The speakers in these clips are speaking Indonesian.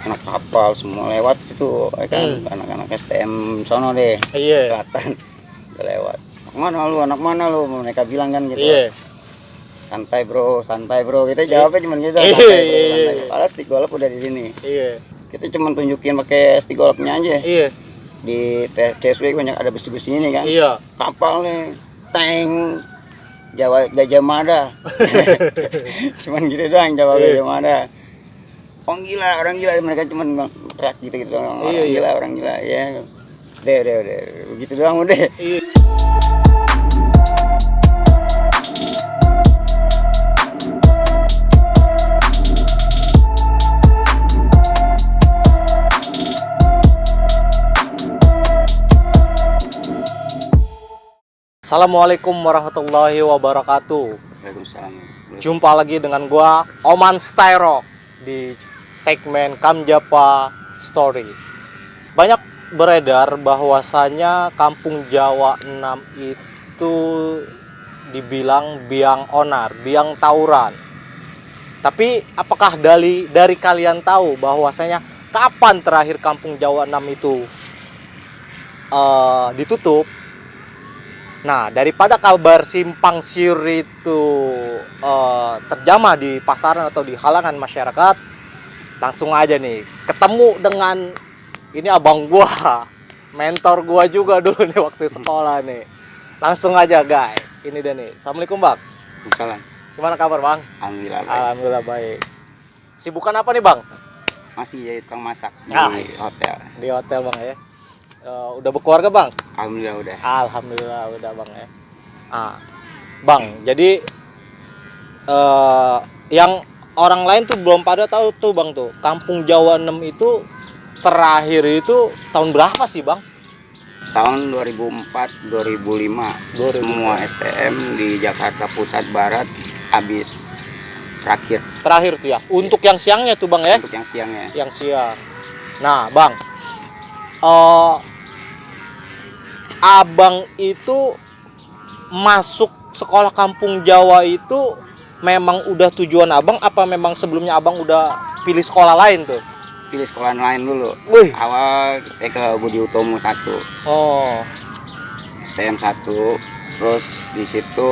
anak kapal semua lewat situ, kan anak-anak STM sono deh, Iya. kelihatan udah lewat. Anak mana lu? Mereka bilang kan gitu. Iya. Santai bro, kita jawabnya cuma gitu, Iya, santai bro, iya, santai. iya. Padahal stick golf udah di sini. Iya. Kita cuma tunjukin pakai stick golfnya aja. Iya. Di CSW banyak ada besi-besi ini kan. Iya. Kapal nih, tank, Jawa Gajah Mada. Cuman gitu doang, Jawa Iya. Gajah Mada. Orang gila, mereka cuma teriak gitu doang. Orang Iya, iya. gila, orang gila, ya. Udah, begitu doang udah. Iya. Assalamualaikum warahmatullahi wabarakatuh. Waalaikumsalam. Jumpa lagi dengan gua Oman Styrock di segmen Kamjapa Story. Banyak beredar bahwasanya Kampung Jawa 6 itu dibilang biang onar, biang tawuran. Tapi apakah dari kalian tahu bahwasanya kapan terakhir Kampung Jawa 6 itu ditutup? Nah, daripada kabar simpang siur itu terjamah di pasaran atau di kalangan masyarakat, langsung aja nih ketemu dengan ini abang gua, mentor gua juga dulu nih waktu sekolah nih. Langsung aja guys, ini dia nih. Assalamualaikum bang. Salam. Gimana kabar bang? Alhamdulillah baik. Alhamdulillah baik. Sibukan apa nih bang? Masih jadi tukang masak di Nice. hotel. Di hotel bang ya. Udah berkeluarga bang? Alhamdulillah udah. Alhamdulillah udah bang ya. Bang, jadi yang orang lain tuh belum pada tahu tuh bang tuh Kampung Jawa 6 itu terakhir itu tahun berapa sih bang? Tahun 2004, 2005 semua STM di Jakarta Pusat Barat habis terakhir Terakhir tuh ya. Untuk yang siangnya tuh bang ya? untuk yang siangnya. Yang siang. Nah bang, abang itu masuk sekolah Kampung Jawa itu memang udah tujuan abang apa memang sebelumnya abang udah pilih sekolah lain tuh? Pilih sekolah lain dulu. Wih. Awal kita ke Budi Utomo 1, Oh. STM 1. Terus di situ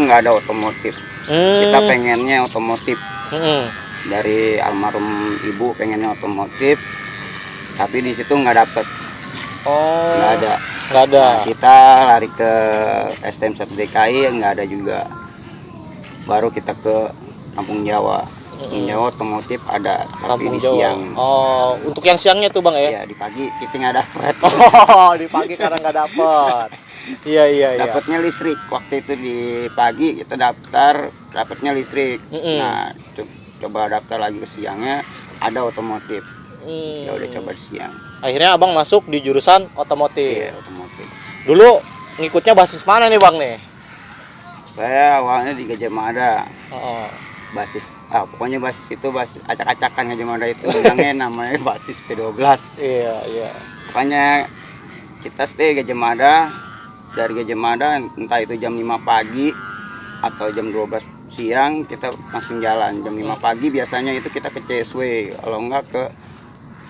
nggak ada otomotif. Kita pengennya otomotif. Dari almarhum ibu pengennya otomotif. Tapi di situ nggak dapet. Oh. Nggak ada. Nggak ada. Nah, kita lari ke STM 1 DKI nggak ada juga. Baru kita ke Kampung Jawa. Kampung Jawa otomotif ada, tapi Kampung di Jawa. siang. Oh, untuk yang siangnya tuh bang ya? Ya di pagi kita nggak dapet. Oh, di pagi karena nggak dapet. Iya. Dapatnya listrik. Waktu itu di pagi kita dapatnya listrik. Nah, coba daftar lagi ke siangnya ada otomotif. Ya udah coba di siang. Akhirnya abang masuk di jurusan otomotif. Iya, otomotif. Dulu ngikutnya basis mana nih bang nih? Saya awalnya di Gajah Mada. Oh. Pokoknya basis itu acak-acakan Gajah Mada itu bilangnya namanya basis P12. Iya. Pokoknya kita stay Gajah Mada. Dari Gajah Mada entah itu jam 5 pagi atau jam 12 siang kita langsung jalan. Jam 5 pagi biasanya itu kita ke CSW, kalau enggak ke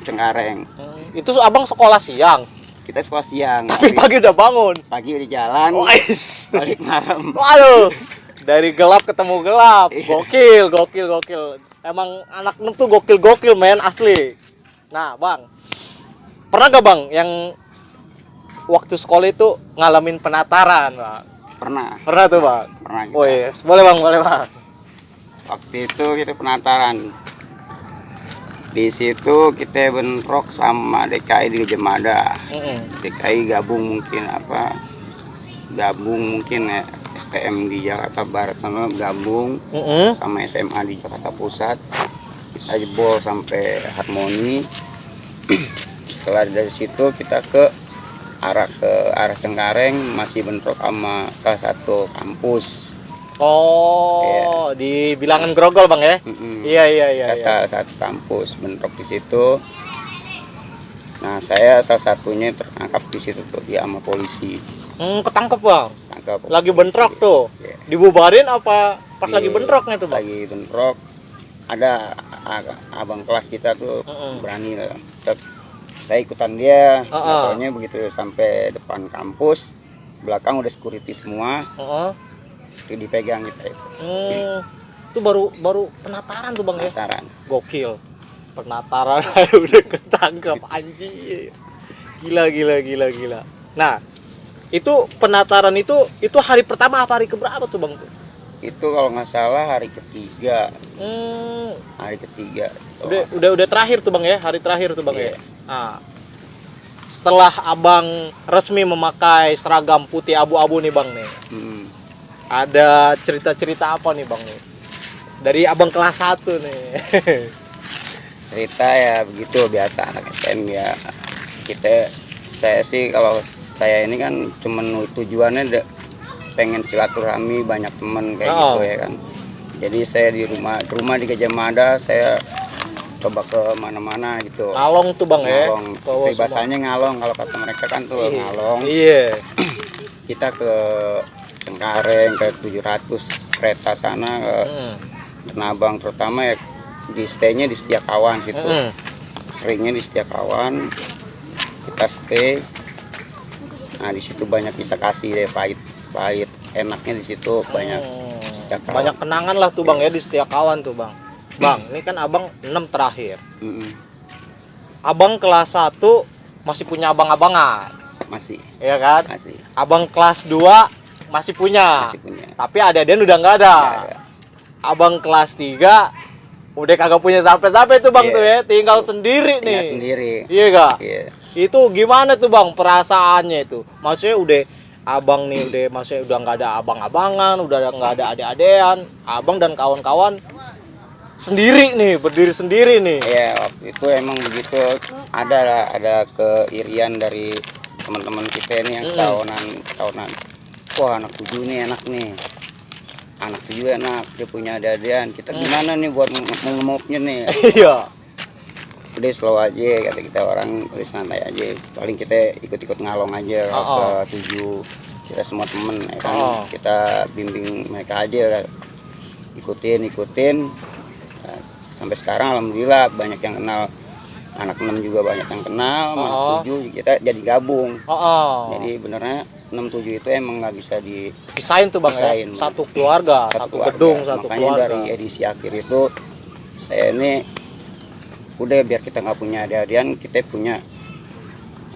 Cengkareng. Itu abang sekolah siang. Kita sekolah siang. Tapi pagi udah bangun. Pagi di jalan. Wais. Balik malam. Waduh. Dari gelap ketemu gelap. Gokil. Emang anak nem tuh gokil men asli. Nah, Bang. Pernah gak Bang yang waktu sekolah itu ngalamin penataran, Bang? Pernah tuh, Bang. Pernah kita. Oh, yes. Boleh, Bang. Waktu itu kita penataran. Di situ kita bentrok sama DKI di Gajah Mada. DKI gabung mungkin ya. STM di Jakarta Barat sama gabung sama SMA di Jakarta Pusat. Kita jebol sampai Harmoni. Setelah dari situ kita ke arah Cengkareng, masih bentrok sama salah satu kampus. Oh, di Bilangan Grogol, Bang ya? Iya. Salah satu kampus bentrok di situ. Nah, saya salah satunya tertangkap di situ tuh, dia sama polisi. Ketangkep, Bang. Lagi bentrok tuh. Yeah. Dibubarin apa pas lagi bentroknya tuh, Bang? Lagi bentrok. ada abang kelas kita tuh berani lah. Saya ikutan dia, pokoknya begitu sampai depan kampus, belakang udah security semua, itu dipegang kita itu. Itu baru penataran tuh bang penataran. Ya? Gokil, penataran udah ketangkap anjir, gila. Nah itu penataran itu hari pertama apa hari keberapa tuh bang? Itu kalau nggak salah hari ketiga. Hari ketiga. Udah terakhir tuh bang ya, hari terakhir tuh bang ya. Nah, setelah abang resmi memakai seragam putih abu-abu nih bang nih, ada cerita-cerita apa nih bang nih? Dari abang kelas 1 nih. Cerita ya begitu biasa anak STM ya. Saya sih kalau saya ini kan cuman tujuannya pengen silaturahmi banyak teman kayak gitu ya kan. Jadi saya di rumah di Gajah Mada saya coba ke mana-mana gitu. Ngalong tuh bang ngalong. Ya. Bahasanya ngalong kalau kata mereka kan tuh ngalong. Iya. Kita ke Cengkareng ke 700 kereta sana ke Tanah Abang terutama ya di stay-nya di Setiakawan situ. Seringnya di Setiakawan. Kita stay. Nah di situ banyak kisah kasih deh pahit enaknya di situ banyak. Banyak kenangan lah tuh bang ya di Setiakawan tuh bang. Bang, ini kan abang 6 terakhir. Abang kelas 1 masih punya abang-abangan. Masih. Iya kan? Masih. Abang kelas 2 masih punya. Tapi adik-adik udah nggak ada. Abang kelas 3 udah kagak punya sampai tuh bang tuh ya, tinggal sendiri nih. Tinggal sendiri. Iya kak? Iya. Itu gimana tuh bang perasaannya itu? Maksudnya udah abang nih maksudnya udah nggak ada abang-abangan, udah nggak ada adik-adean, abang dan kawan-kawan sendiri nih, berdiri sendiri nih. Iya, waktu itu emang begitu, ada keirian dari teman-teman kita ini yang tahunan. Wah, anak 7 nih enak nih. Anak 7 enak, dia punya adik-adian. Kita gimana nih buat mengemopnya nih? Iya. Udah slow aja kata kita orang, udah santai aja. Paling kita ikut-ikut ngalong aja ke 7. Kita semua temen ya kan. Kita bimbing mereka aja. Ikutin. Nah, sampai sekarang alhamdulillah banyak yang kenal. Anak 6 juga banyak yang kenal, anak 7 kita jadi gabung. Jadi benernya 6-7 itu emang nggak bisa dipisahin tuh bang ya? Satu keluarga, satu gedung, satu makanya keluarga. Dari edisi akhir itu saya ini udah biar kita nggak punya adik-adian, kita punya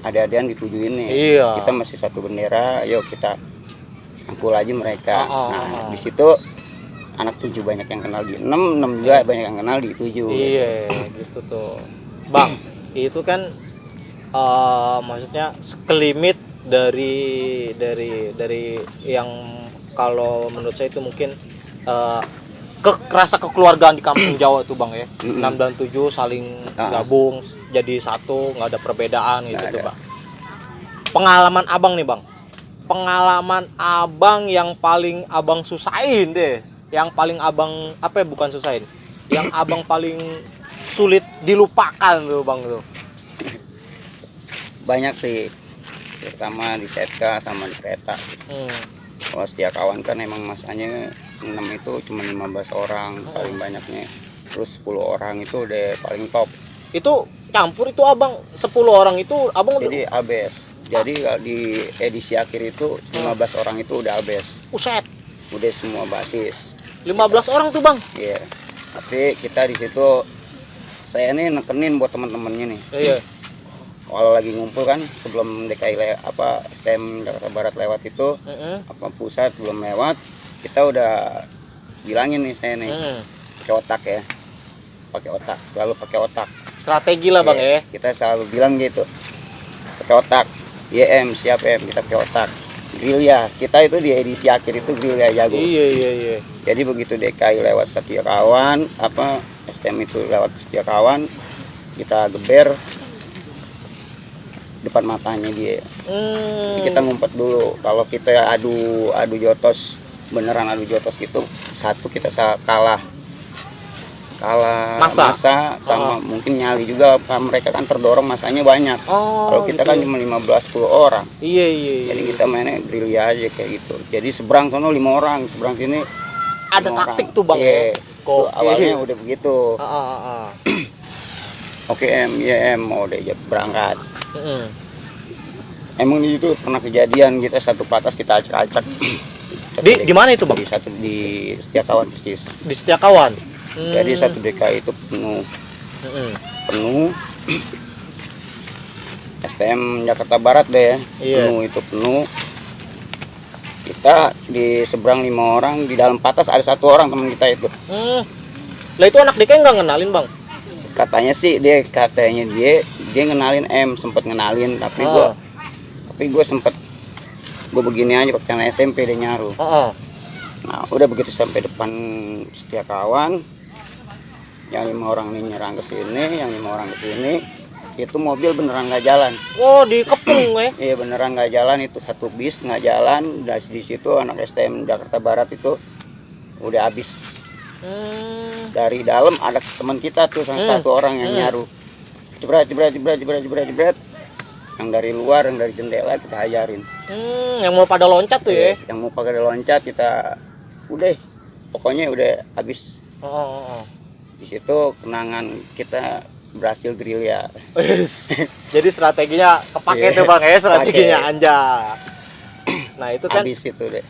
adik-adian di 7 ini. Iya. Kita masih satu bendera, ayo kita angkul aja mereka. Nah di situ anak 7 banyak yang kenal di 6 juga banyak yang kenal di 7. Iya, gitu tuh. Bang, itu kan maksudnya sekelimit dari yang kalau menurut saya itu mungkin rasa kekeluargaan di kampung Jawa tuh bang ya. 6 dan 7 saling gabung jadi satu, nggak ada perbedaan gitu tuh bang. Pengalaman abang nih bang, pengalaman abang yang paling abang susahin deh, yang paling abang bukan susahin, yang abang paling sulit dilupakan tuh bang tuh. Banyak sih, terutama di setka sama di kereta. Kalau Setiakawan kan emang masanya 6 itu cuma 15 orang paling banyaknya, terus 10 orang itu udah paling top. Itu campur itu abang 10 orang itu abang jadi abes. Jadi di edisi akhir itu 15 orang itu udah abes. Uset. Udah semua basis. 15 orang tuh bang. Iya. Tapi kita di situ saya ini nekenin buat teman-temannya nih. Iya. Kalau lagi ngumpul kan sebelum DKI STM Jakarta Barat lewat itu, pusat belum lewat, kita udah bilangin nih saya nih, pakai otak ya, selalu pakai otak. Strategi lah bang ya. Kita selalu bilang gitu, pakai otak, YM siap kita pakai otak. Gerilya, kita itu di edisi akhir itu gerilya jago. Iya. Jadi begitu DKI lewat Setiakawan, STM itu lewat Setiakawan, kita geber depan matanya dia. Jadi kita ngumpet dulu. Kalau kita adu jotos, beneran adu jotos gitu, satu kita kalah masa sama mungkin nyali juga. Mereka kan terdorong masanya banyak. Kalau kita gitu. Kan cuma 15-10 orang. Iya. Jadi kita mainnya gerilya aja kayak gitu. Jadi seberang sono 5 orang, seberang sini ada taktik orang. Tuh bang. Itu awalnya udah begitu. Ah. Oke M, udah berangkat. Emang di situ pernah kejadian kita satu patas kita acak-acak. Di mana itu, Bang? Di Setiakawan persis. Di Setiakawan. Jadi satu DKI itu penuh. Penuh. STM Jakarta Barat deh ya. Iya. Penuh. Kita di seberang 5 orang, di dalam patas ada 1 orang teman kita itu. Lah itu anak DK nggak ngenalin, Bang? Katanya dia ngenalin M, sempet ngenalin, tapi gue sempet begini aja waktu sana SMP dia nyaru. Nah udah begitu sampai depan Setiakawan, yang 5 orang ini nyerang ke sini, yang 5 orang ke sini, itu mobil beneran nggak jalan. Oh, dikepung ya? Iya beneran nggak jalan, itu satu bis nggak jalan. Dari di situ anak STM Jakarta Barat itu udah habis. Dari dalam ada teman kita tuh, satu orang yang nyaru. Jebret. Yang dari luar, yang dari jendela kita hajarin. Yang mau pada loncat tuh ya? Yang mau pada loncat kita pokoknya udah habis. Di situ kenangan kita berhasil gerilya. Jadi strateginya kepake tuh Bang ya, strateginya Anja. Nah itu kan habis itu deh.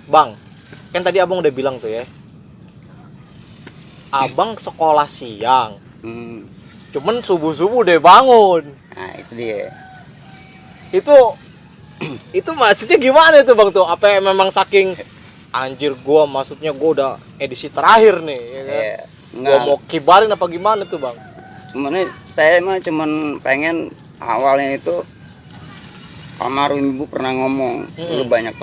Bang, kan tadi abang udah bilang tuh ya, abang sekolah siang, cuman subuh deh bangun. Nah itu dia. Itu maksudnya gimana tuh Bang tuh? Apa memang saking anjir maksudnya gua udah edisi terakhir nih ya kan? Gua mau kibarin apa gimana tuh Bang? Sebenarnya saya mah cuman pengen awalnya itu almarhum ibu pernah ngomong, lu banyak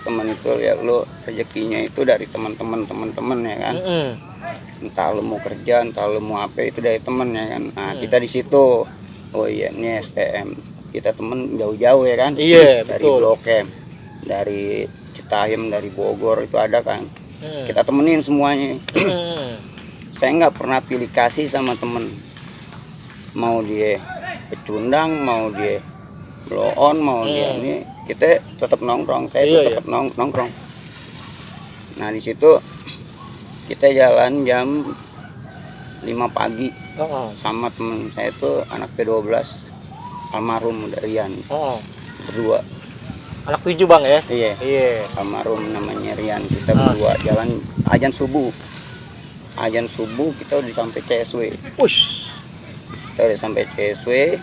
teman itu ya, lu rezekinya itu dari teman-teman ya kan. Entah lu mau kerja, entah lu mau apa, itu dari temen ya kan. Nah kita di situ, oh iya ini STM, kita temen jauh-jauh ya kan. Iya dari betul. Blok M, dari Citayam, dari Bogor itu ada kan. Kita temenin semuanya. Saya nggak pernah pilih kasih sama temen, mau dia pecundang, mau dia blow on, mau dia ini, kita tetap nongkrong. Saya tetap nongkrong. Nah di situ kita jalan jam 5 pagi sama temen saya itu anak P12 almarhum Rian, berdua. Anak 7 Bang ya? Iya. Almarhum namanya Rian, kita berdua jalan azan subuh kita udah sampai CSW. Kita udah sampai CSW,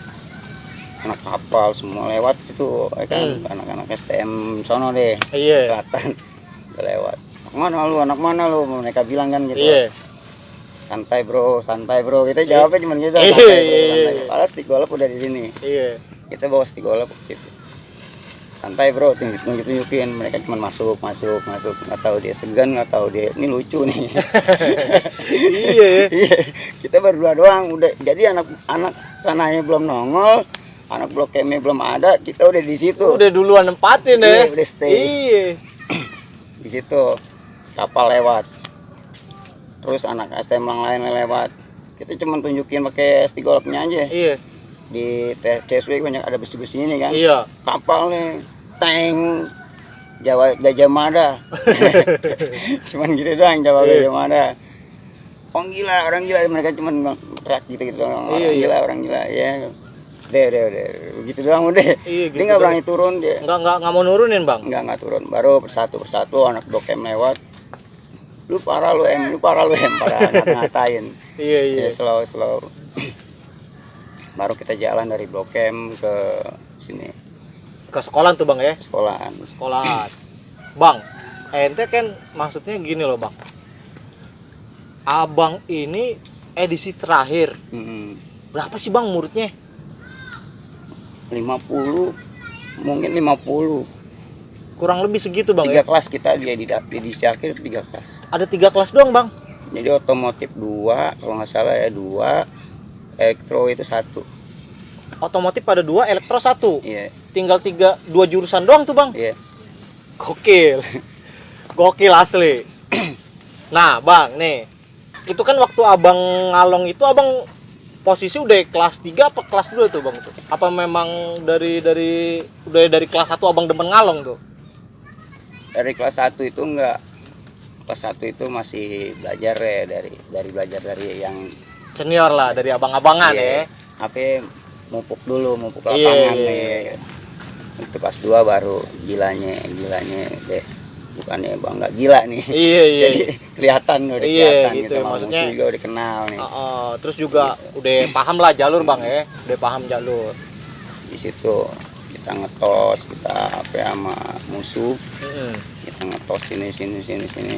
anak kapal semua lewat situ ya kan, anak-anak STM sono deh. Kelihatan udah lewat. Anak mana lu? Mereka bilang kan gitu. Santai bro, kita jawabnya cuma gitu, santai. Padahal stick golf udah di sini. Kita bawa stick golf gitu. Santai bro, tunjukin, mereka cuma masuk, nggak tahu dia segan, nggak tahu dia ini lucu nih. Kita berdua doang udah, jadi anak sananya belum nongol, anak Blok M belum ada, kita udah di situ. Udah duluan nempatin deh. Udah stay. Di situ kapal lewat, terus anak STM yang lain lewat, kita cuma tunjukin pakai stick golfnya aja. Di CSW banyak ada besi-besi ini kan. Kapal nih, tank Gajah Mada. Cuman gitu doang, Jawa Gajah Mada. Orang gila, mereka cuman teriak gitu. Orang gila ya. Udah, begitu doang udah. Gitu dia nggak berani turun dia. Nggak mau nurunin Bang. Nggak turun. Baru persatu anak Blok M lewat. Lu parah lu M, pada ngatain. Ya, slow. Baru kita jalan dari Blok M ke sini. Ke sekolahan tuh Bang ya? Sekolahan. Bang, ente kan maksudnya gini loh Bang. Abang ini edisi terakhir. Berapa sih Bang muridnya? 50, mungkin 50. Kurang lebih segitu Bang 3 ya? kelas kita dia di edisi akhir 3 kelas. Ada 3 kelas doang Bang? Jadi otomotif 2, kalau nggak salah ya 2. Elektro itu 1. Otomotif pada 2, elektro 1. Iya. Tinggal 2 jurusan doang tuh Bang. Iya. Gokil asli. Nah Bang nih, itu kan waktu abang ngalong itu abang posisi udah kelas 3 apa kelas 2 tuh Bang tuh? Apa memang dari kelas 1 abang demen ngalong tuh? Dari kelas 1 itu enggak. kelas 1 itu masih belajar ya, dari belajar dari yang Senior lah, dari abang-abangan iya, ya. apa mupuk Iya, lapangan iya, nih. Itu kelas 2 baru gilanya deh. Bukannya bangga gila nih. Iya, iya. Jadi kelihatan udah Iya, kelihatan gitu, sama maksudnya musuh juga udah kenal nih. Terus juga udah paham lah jalur bang ya, udah paham jalur. Di situ kita ngetos, kita apa ya, sama musuh. Kita ngetos sini.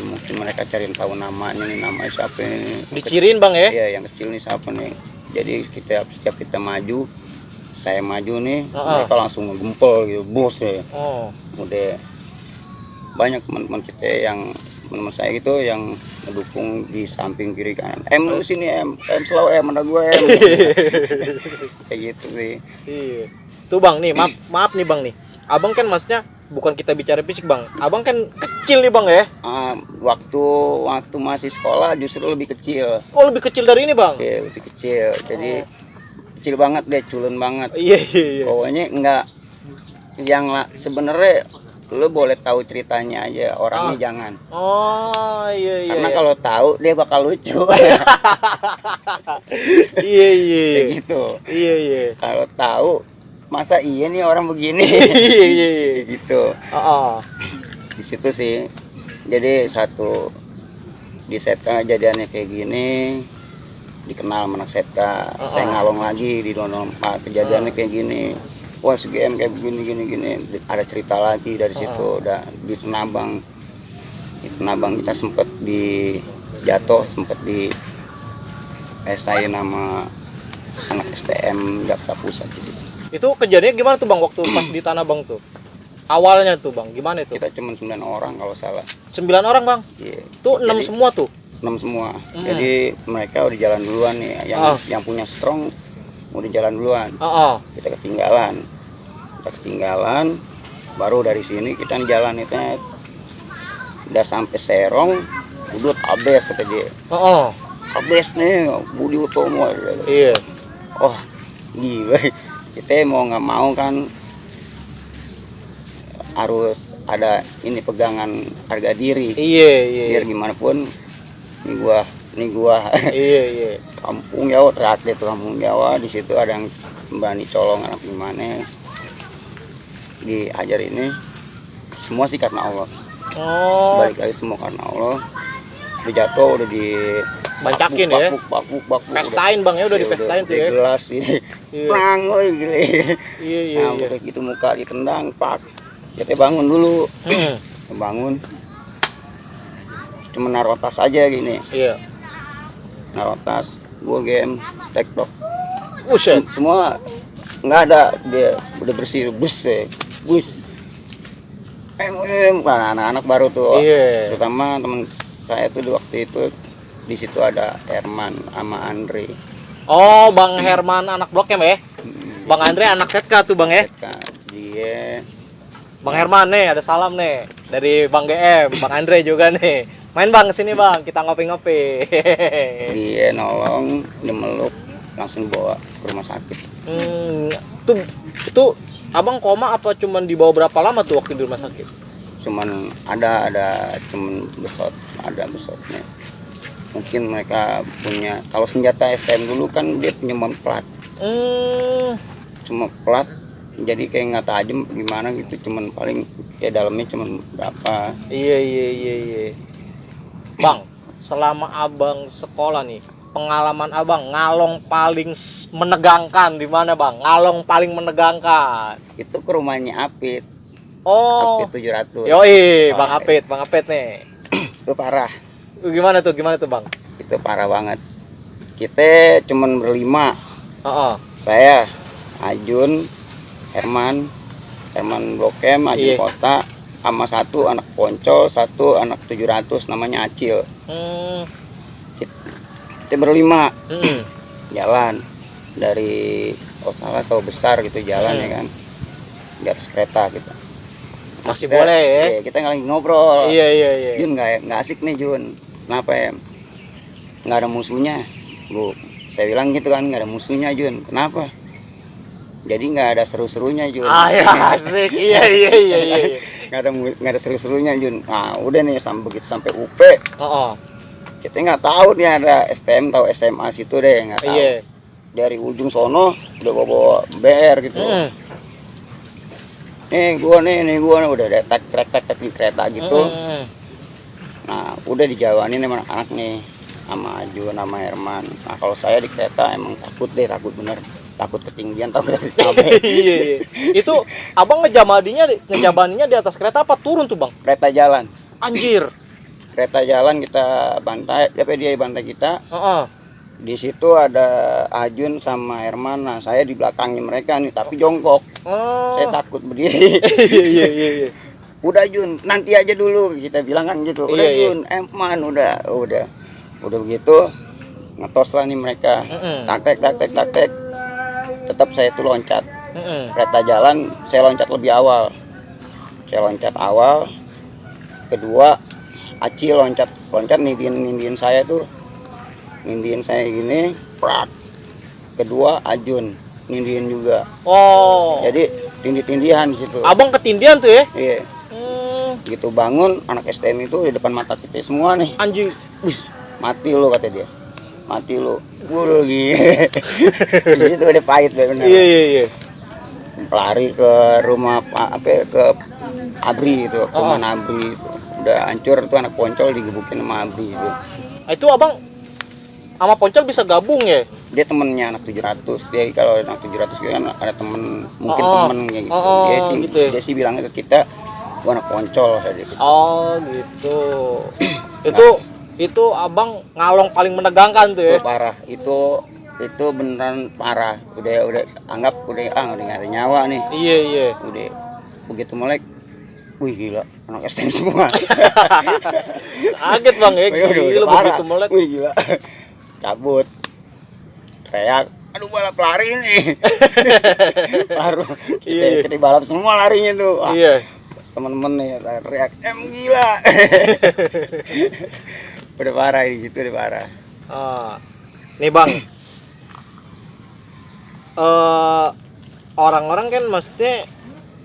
Mungkin mereka cari tahu namanya nih, namanya siapa ini. Diciriin bang ya? Iya, yang kecil nih siapa nih. Jadi setiap kita maju, saya maju nih, mereka langsung ngegempel gitu, bos ya. Udah banyak teman-teman kita yang teman saya gitu yang mendukung di samping kiri kanan. Lu sini selalu mana gue kayak gitu sih. Iya. Tuh bang nih, maaf nih bang nih. Abang kan maksudnya bukan kita bicara fisik bang. Abang kan kecil nih bang ya. Waktu masih sekolah justru lebih kecil. Oh lebih kecil dari ini bang? Iya lebih kecil. Jadi kecil banget deh, culun banget. Iya. Pokoknya enggak yang sebenarnya lu boleh tahu ceritanya aja, orangnya jangan. Oh iya. Karena kalau tahu dia bakal lucu. Iya. Kayak gitu. Iya. Kalau tahu masa iya nih orang begini. Iya. Gitu. Di situ sih. Jadi di Setka kejadiannya kayak gini, dikenal sama anak Setka. Saya ngalong lagi di 2004 kejadiannya kayak gini. Wah SGM kayak gini, ada cerita lagi dari situ. Udah di Tenabang kita sempet sempet di pestain sama anak STM Jakarta Pusat di situ. Itu kejadiannya gimana tuh bang waktu pas di Tanah Abang tuh? Awalnya tuh bang, gimana itu? Kita cuma 9 orang kalau salah. 9 orang bang? Iya. Tuh 6 semua tuh? 6 semua. Jadi mereka udah jalan duluan nih. Yang punya strong udah jalan duluan. Kita ketinggalan. Baru dari sini kita jalan itu udah sampai Serong, udah abes kata dia. Abes nih Budi Utomo. Iya. Oh gila. Kita mau nggak mau kan harus ada ini pegangan harga diri. Iya. Biar gimana pun ini gua. Iya. Kampung Jawa, terakhir itu kampung Jawa, di situ ada yang berani colong anak gimana. Diajar ini semua sih karena Allah. Balik lagi semua karena Allah. Udah jatuh, udah di bancakin ya. Bakuk. Pestain bang ya, udah dipestain tuh ya. Gelas ini. Plang, gile. Iya. Udah gitu muka ditendang, pak. Kita bangun dulu. Bangun. Cuma naruh tas aja gini. Iya. Naruh tas, gua game, TikTok. Buset. Semua nggak ada, dia udah bersih, bus. Anak-anak baru tuh. Iya. Terutama teman saya tuh di waktu itu di situ ada Herman sama Andre. Oh, Bang Herman anak Blok M ya? Bang Andre anak Setka tuh Bang ya? Dia. Bang Herman nih, ada salam nih dari Bang GM, Bang Andre juga nih. Main Bang sini Bang, kita ngopi-ngopi. Dia nolong, dia meluk, langsung bawa ke rumah sakit. Itu Abang koma apa cuman dibawa berapa lama tuh waktu di rumah sakit? Cuman ada cuman ada besotnya. Mungkin mereka punya, kalau senjata STM dulu kan dia punya plat. Cuma plat, jadi kayak nggak tajam gimana gitu, cuman paling ya dalamnya cuman berapa. Iya. Bang, selama Abang sekolah nih, pengalaman Abang ngalong paling menegangkan di mana Bang? Ngalong paling menegangkan. Itu ke rumahnya Apit. Oh. Apit 700. Yoi, Bang Apit nih. Itu parah. Gimana tuh Bang? Itu parah banget. Kita cuman berlima. Saya, Ajun, Herman Blok M, Ajun Kota, sama satu anak Poncol, satu anak 700 namanya Acil. Kita berlima jalan dari Sawah Besar gitu jalan ya kan, di atas kereta gitu. Masih boleh ya? Kita lagi ngobrol. Iya. Jun nggak asik nih Jun. Kenapa ya? Nggak ada musuhnya. Saya bilang gitu kan, nggak ada musuhnya Jun. Kenapa? Jadi nggak ada seru-serunya Jun. Ya asik. Iya. nggak ada seru-serunya Jun. Nah udah nih begitu sampai UP Oh, kita nggak tahu nih ada STM tahu SMA situ deh nggak tahu. iya. Dari ujung sono udah bawa BR gitu. Mm-mm. Nih gua nih udah ada tek di kereta gitu. Mm-mm. Nah udah dijawanin emang anak nih sama Aju nama Herman. Nah kalau saya di kereta emang takut bener, takut ketinggian tahu dari capek. Iya, iya. Itu abang ngejabaninya di atas kereta apa turun tuh bang? Kereta jalan, Anjir. kereta jalan kita bantai, dia bantai kita. Heeh. Di situ ada Ajun sama Herman. Nah saya di belakangnya mereka nih tapi jongkok. Oh. Saya takut berdiri. Iya. Udah Jun, nanti aja dulu kita bilang kan gitu. Udah Iya. Jun, Eman udah begitu ngetos lah nih mereka. Taktek. Tetap saya tuh loncat. Kereta jalan saya loncat lebih awal. Saya loncat awal. Kedua Aci loncat nindiin saya tuh. Nindiin saya gini, prak. Kedua Ajun nindiin juga. Oh. Jadi tindih-tindihan di situ. Abang ketindihan tuh ya? Iya. Gitu bangun anak STM itu di depan mata kita semua nih. Anjing. Wis, mati lu kata dia. Mati lu. Guru gini. Itu udah pahit benar. Iya. Lari ke rumah ke Abri itu, rumah Abri itu. Udah hancur tuh anak Poncol digebukin sama Abri itu. Itu abang sama Poncol bisa gabung ya? Dia temennya anak 700. Dia kalau anak 700 kan ada temen, mungkin temen kayak gitu. Gitu ya? Dia sih bilangnya ke kita, gua anak Poncol kayak gitu. Oh gitu. Itu abang ngalong paling menegangkan tuh ya? Itu parah. Itu beneran parah. Udah anggap udah nggak ada nyawa nih. Iya. Udah begitu melek. Wih gila, anak STM semua. Kaget bang ya, gila begitu melek. Wih gila. Cabut. Teriak, aduh balap lari nih. Baru kita balap semua larinya tuh. Iya. Temen-temen nih teriak, gila. Udah parah gitu, udah parah. Nih bang, orang-orang kan maksudnya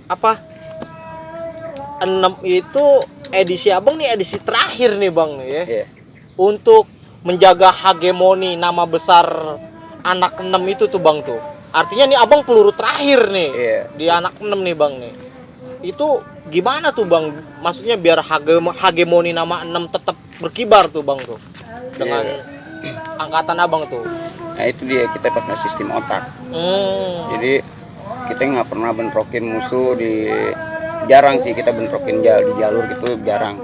apa? 6 itu edisi abang nih edisi terakhir nih bang nih ya. Iya. Untuk menjaga hegemoni nama besar anak 6 itu tuh bang tuh. Artinya nih abang peluru terakhir nih. Iya. Di anak 6 nih bang nih. Itu gimana tuh bang? Maksudnya biar hegemoni nama 6 tetap berkibar tuh bang tuh. Dengan angkatan abang tuh. Nah itu dia, kita pakai sistem otak. Jadi kita nggak pernah bentrokin musuh jarang sih kita bentrokin di jalur gitu, jarang.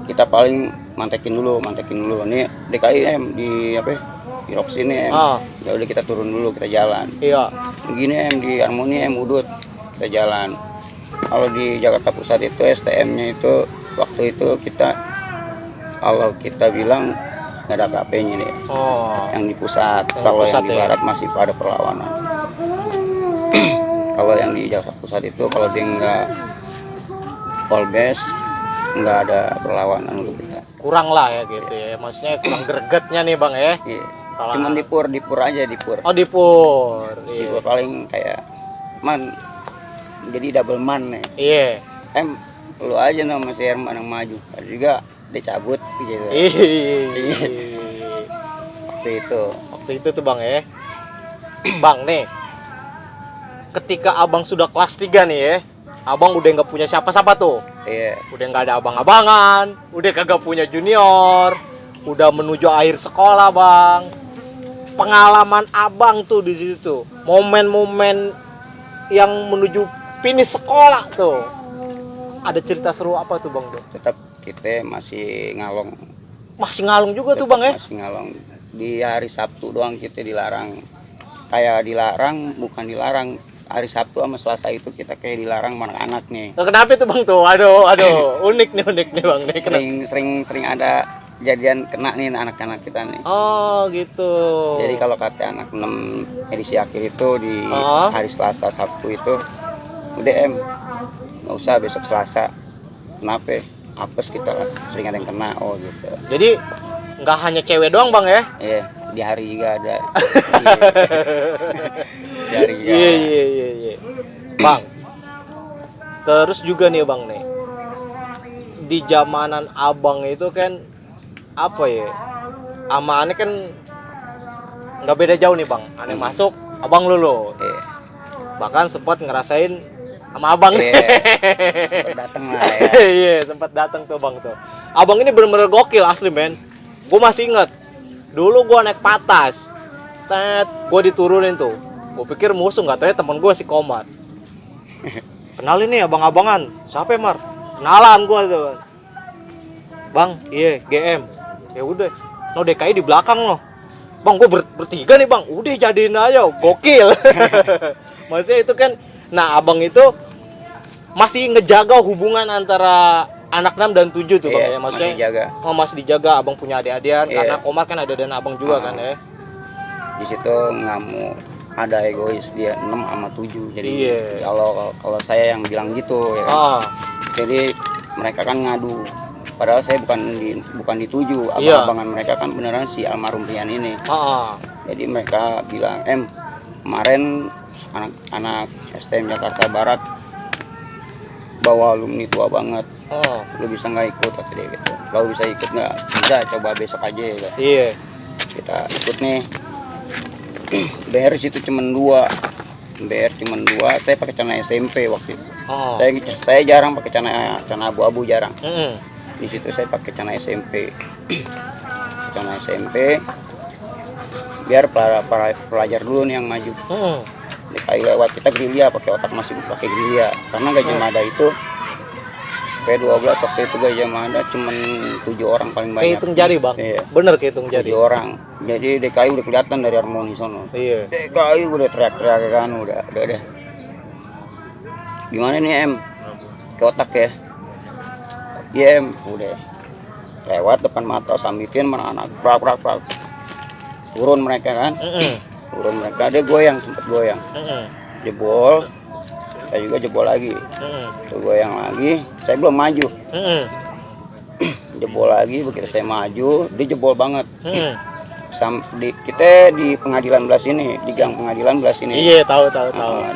Kita paling mantekin dulu. Ini DKIM di Rox ini ya udah kita turun dulu, kita jalan. Iya. Begini di Harmoni Udut kita jalan. Kalau di Jakarta Pusat itu STM-nya itu waktu itu kalau kita bilang nggak ada KP-nya deh. Yang di pusat. Kalau yang di barat masih pada perlawanan. Kalau yang di Jakarta Pusat itu kalau dia nggak polbes nggak ada perlawanan untuk kita. Kurang lah ya gitu ya, maksudnya kurang gregetnya nih bang ya. Iya. Cuman dipur aja. Oh dipur. Iya. Dipur paling kayak man, jadi double man nih. Iya. Lu aja nama si Herman yang maju, ada juga dia cabut gitu. Iya. Waktu itu tuh bang ya. Bang nih, ketika abang sudah kelas 3 nih ya, abang udah nggak punya siapa-siapa tuh. Iya. Udah nggak ada abang-abangan, udah kagak punya junior, udah menuju akhir sekolah bang. Pengalaman abang tuh di situ tuh, momen-momen yang menuju finish sekolah tuh, ada cerita seru apa tuh bang tuh? Tetap kita masih ngalong. Masih ngalong juga tuh bang ya? Masih ngalong. Di hari Sabtu doang kita dilarang. Kayak dilarang, bukan dilarang. Hari Sabtu sama Selasa itu kita kayak dilarang anak-anak nih. Kenapa itu bang tuh? Aduh, unik nih bang nih. Sering ada kejadian kena nih anak-anak kita nih. Oh gitu. Jadi kalau kata anak 6 edisi akhir itu di hari Selasa Sabtu itu udah nggak usah besok Selasa. Kenapa? Apes kita sering ada yang kena gitu. Jadi nggak hanya cewek doang bang ya? Iya, di hari juga ada. Di hari juga. Iya. Bang. Terus juga nih bang nih, di zamanan abang itu kan apa ya, ama aneh kan nggak beda jauh nih bang, aneh masuk abang lulu, bahkan sempat ngerasain sama abang nih. Sempat datang lah ya. Iya, sempat datang tuh bang tuh. Abang ini bener-bener gokil asli men. Gue masih inget dulu gue naik patas, gue diturunin tuh. Gue pikir musuh, nggak tahu ya temen gue si Komar. Kenalin nih abang-abangan, siapa ya Mar? Kenalan gue tuh. Bang, iya GM. Ya udah, no DKI di belakang loh. Bang, gue bertiga nih bang. Udah jadiin aja, gokil. Maksudnya itu kan, nah abang itu masih ngejaga hubungan antara anak 6 dan 7 tuh bang ya. Maksudnya masih jaga. Oh, masih dijaga, abang punya adik-adian. Karena Komar kan ada dan abang juga kan ya. Di situ nggak mau ada egois dia 6 sama 7. Jadi kalau saya yang bilang gitu ya kan. Jadi mereka kan ngadu. Padahal saya bukan di 7. Abang-abangan mereka kan beneran si almarhum Rian ini. Jadi mereka bilang, kemarin anak-anak STM Jakarta Barat bawa alumni tua banget. Lu bisa nggak ikut kata dia gitu. Kalau bisa ikut nggak? Bisa, coba besok aja ya. Iya. Kita ikut nih. BR situ cuman 2. BR cuman 2. Saya pakai celana SMP waktu itu. Saya jarang pakai celana abu-abu, jarang. Di situ saya pakai celana SMP. Celana SMP. Biar para pelajar dulu nih yang maju. DKI lewat, kita gerilya, pakai otak masih pakai gerilya. Karena Gajah Mada itu P12 waktu itu Gajah Mada cuman 7 orang paling banyak. Kehitung jari bang. Iya. Bener kehitung jari. 7 orang. Jadi DKI udah kelihatan dari harmoni sono. Iya. DKI udah teriak-teriak kan, udah deh. Gimana nih ke otak ya? Iya udah. Lewat depan mata sambitin mana anak prak. Turun mereka kan. Turun mereka, ada goyang, sempet goyang. Jebol. Saya juga jebol lagi. Goyang lagi, saya belum maju. Jebol lagi, begitu saya maju, dia jebol banget. Kita di pengadilan belah sini, di gang pengadilan belah sini. Iya, tahu.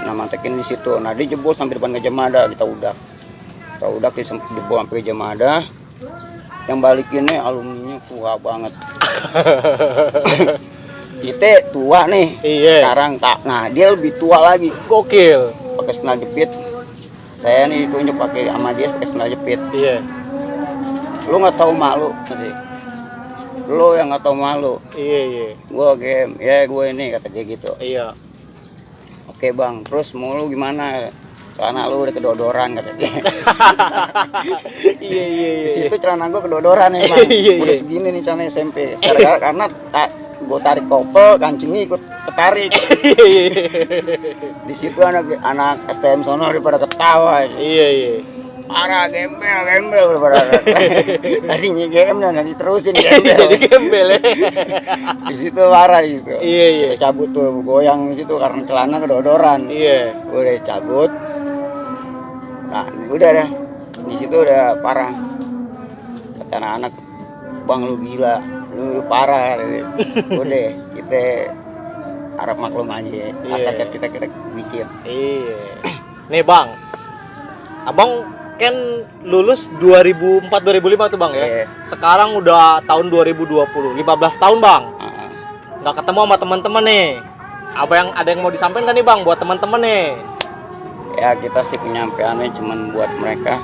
Nama tekin di situ. Nah, dia jebol sampai depan Gajah Mada, kita udah dia jebol sampai Gajah Mada. Yang balikinnya alumninya tua banget. Kita tua nih. Sekarang tak. Nah, dia lebih tua lagi. Gokil. Pakai sendal jepit. Saya nih ditunjuk pakai sama dia pakai sendal jepit. Iya. Lu nggak tahu malu tadi. Lu yang nggak tahu malu. Iya. Gua game. Ya gue ini kata dia gitu. Iya. Oke bang. Terus mau lu gimana? Celana lu udah kedodoran kata dia. Iya. Di situ celana gua kedodoran emang. Udah segini nih celana SMP. Karena gue tarik kopel, kancingnya ikut ketarik. Di situ anak STM sono udah pada ketawa. Iya. Parah, gembel udah pada. Tadinya gembel nanti terusin gembel. Jadi gembel ya. Di situ parah di situ. Iya. Kita cabut tuh, goyang di situ karena celana kedodoran. Iya. Udah cabut. Nah, udah dah. Di situ udah parah. Kata anak-anak, "Bang lu gila. Lu parah." Udah, kita harap maklum aja. Akad kita bikin. Iya. Nih bang, abang kan lulus 2004-2005 tuh bang ya. Sekarang udah tahun 2020, 15 tahun bang. Nggak ketemu sama teman-teman nih. Ada yang mau disampaikan nih bang buat teman-teman nih? Ya kita sih penyampaiannya cuman buat mereka.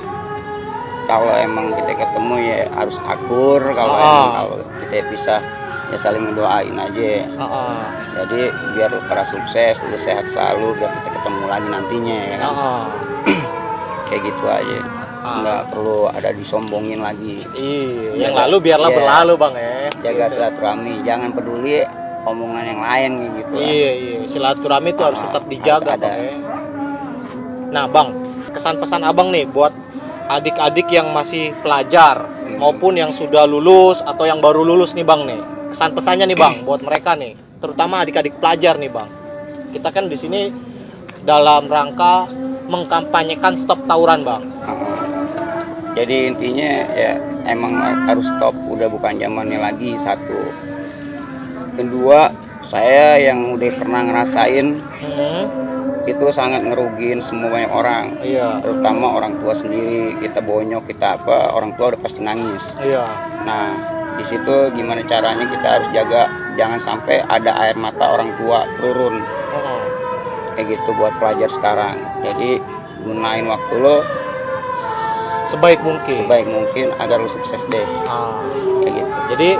Kalau emang kita ketemu ya harus akur. Kalau kita bisa ya saling mendoain aja. Jadi biar lu pada sukses, lu sehat selalu, biar kita ketemu lagi nantinya ya kan. Kayak gitu aja. Nggak perlu ada disombongin lagi. Yang lalu biarlah berlalu bang ya. Jaga silaturahmi, jangan peduli omongan yang lain gitu. Iya. Silaturahmi itu harus tetap dijaga bang ya. Nah bang, kesan pesan abang nih buat adik-adik yang masih pelajar maupun yang sudah lulus atau yang baru lulus nih bang nih, kesan pesannya nih bang buat mereka nih, terutama adik-adik pelajar nih bang. Kita kan di sini dalam rangka mengkampanyekan stop tawuran bang. Jadi intinya ya emang harus stop, udah bukan zamannya lagi. Satu, kedua saya yang udah pernah ngerasain itu sangat ngerugiin semua banyak orang. Iya. Terutama orang tua sendiri, kita bonyok, kita apa, orang tua udah pasti nangis. Iya. Nah, di situ gimana caranya kita harus jaga jangan sampai ada air mata orang tua turun. Kayak gitu buat pelajar sekarang. Jadi gunain waktu lo Sebaik mungkin agar lo sukses deh. Kayak gitu. Jadi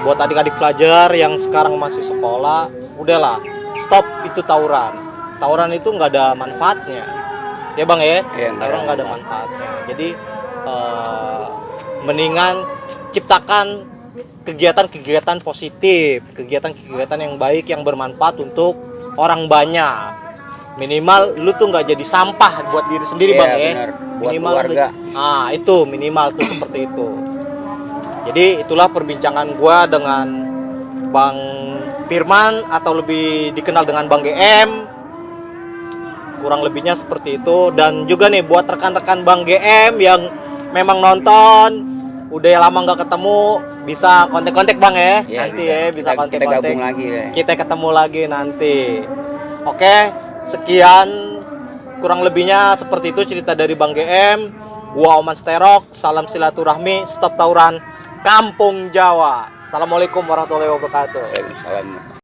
buat adik-adik pelajar yang sekarang masih sekolah, udahlah, stop itu tawuran. Tawuran itu nggak ada manfaatnya, ya bang ya? Iya, Tawuran nggak ada manfaatnya. Jadi mendingan ciptakan kegiatan-kegiatan positif, kegiatan-kegiatan yang baik yang bermanfaat untuk orang banyak. Minimal lu tuh nggak jadi sampah buat diri sendiri bang ya. Bener. Buat Minimal keluarga. itu minimal tuh seperti itu. Jadi itulah perbincangan gua dengan Bang Firman atau lebih dikenal dengan Bang GM. Kurang lebihnya seperti itu. Dan juga nih buat rekan-rekan Bang GM yang memang nonton udah lama nggak ketemu, bisa kontak-kontak bang ya, nanti bisa kontak-kontak. Kita gabung lagi ya. Kita ketemu lagi nanti. Oke, sekian kurang lebihnya seperti itu cerita dari Bang GM. Gua Oman Sterok, salam silaturahmi, stop tawuran, Kampung Jawa. Assalamualaikum warahmatullahi wabarakatuh. Waalaikumsalam.